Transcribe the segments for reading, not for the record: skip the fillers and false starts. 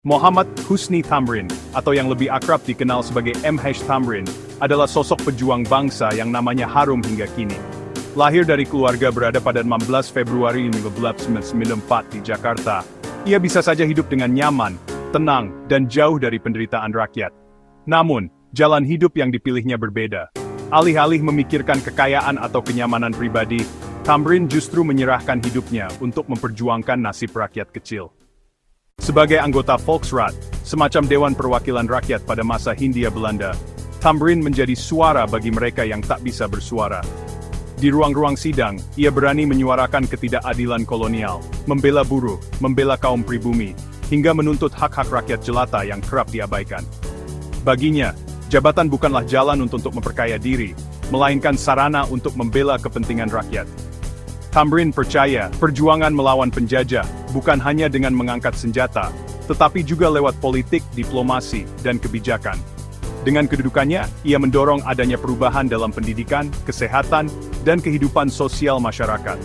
Muhammad Husni Thamrin, atau yang lebih akrab dikenal sebagai M.H. Thamrin, adalah sosok pejuang bangsa yang namanya harum hingga kini. Lahir dari keluarga berada pada 16 Februari 1994 di Jakarta, ia bisa saja hidup dengan nyaman, tenang, dan jauh dari penderitaan rakyat. Namun, jalan hidup yang dipilihnya berbeda. Alih-alih memikirkan kekayaan atau kenyamanan pribadi, Thamrin justru menyerahkan hidupnya untuk memperjuangkan nasib rakyat kecil. Sebagai anggota Volksraad, semacam Dewan Perwakilan Rakyat pada masa Hindia Belanda, Thamrin menjadi suara bagi mereka yang tak bisa bersuara. Di ruang-ruang sidang, ia berani menyuarakan ketidakadilan kolonial, membela buruh, membela kaum pribumi, hingga menuntut hak-hak rakyat jelata yang kerap diabaikan. Baginya, jabatan bukanlah jalan untuk memperkaya diri, melainkan sarana untuk membela kepentingan rakyat. Thamrin percaya, perjuangan melawan penjajah bukan hanya dengan mengangkat senjata, tetapi juga lewat politik, diplomasi, dan kebijakan. Dengan kedudukannya, ia mendorong adanya perubahan dalam pendidikan, kesehatan, dan kehidupan sosial masyarakat.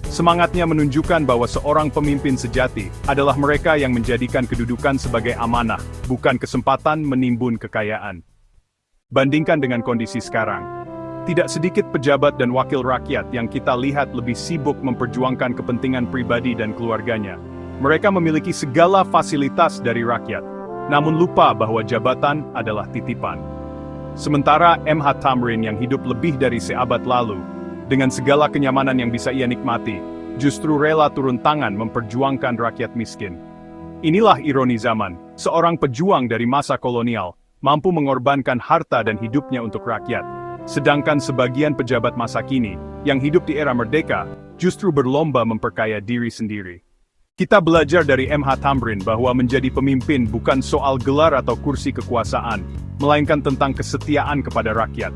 Semangatnya menunjukkan bahwa seorang pemimpin sejati adalah mereka yang menjadikan kedudukan sebagai amanah, bukan kesempatan menimbun kekayaan. Bandingkan dengan kondisi sekarang. Tidak sedikit pejabat dan wakil rakyat yang kita lihat lebih sibuk memperjuangkan kepentingan pribadi dan keluarganya. Mereka memiliki segala fasilitas dari rakyat, namun lupa bahwa jabatan adalah titipan. Sementara M.H. Thamrin yang hidup lebih dari seabad lalu, dengan segala kenyamanan yang bisa ia nikmati, justru rela turun tangan memperjuangkan rakyat miskin. Inilah ironi zaman, seorang pejuang dari masa kolonial, mampu mengorbankan harta dan hidupnya untuk rakyat. Sedangkan sebagian pejabat masa kini, yang hidup di era merdeka, justru berlomba memperkaya diri sendiri. Kita belajar dari M.H. Thamrin bahwa menjadi pemimpin bukan soal gelar atau kursi kekuasaan, melainkan tentang kesetiaan kepada rakyat.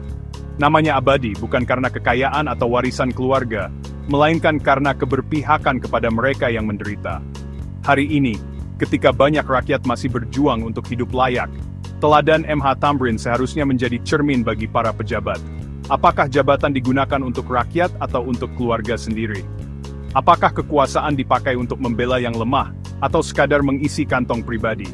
Namanya abadi bukan karena kekayaan atau warisan keluarga, melainkan karena keberpihakan kepada mereka yang menderita. Hari ini, ketika banyak rakyat masih berjuang untuk hidup layak, teladan M.H. Thamrin seharusnya menjadi cermin bagi para pejabat. Apakah jabatan digunakan untuk rakyat atau untuk keluarga sendiri? Apakah kekuasaan dipakai untuk membela yang lemah, atau sekadar mengisi kantong pribadi?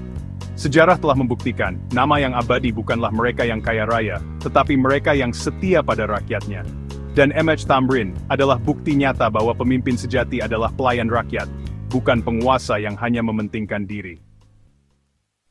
Sejarah telah membuktikan, nama yang abadi bukanlah mereka yang kaya raya, tetapi mereka yang setia pada rakyatnya. Dan M.H. Thamrin adalah bukti nyata bahwa pemimpin sejati adalah pelayan rakyat, bukan penguasa yang hanya mementingkan diri.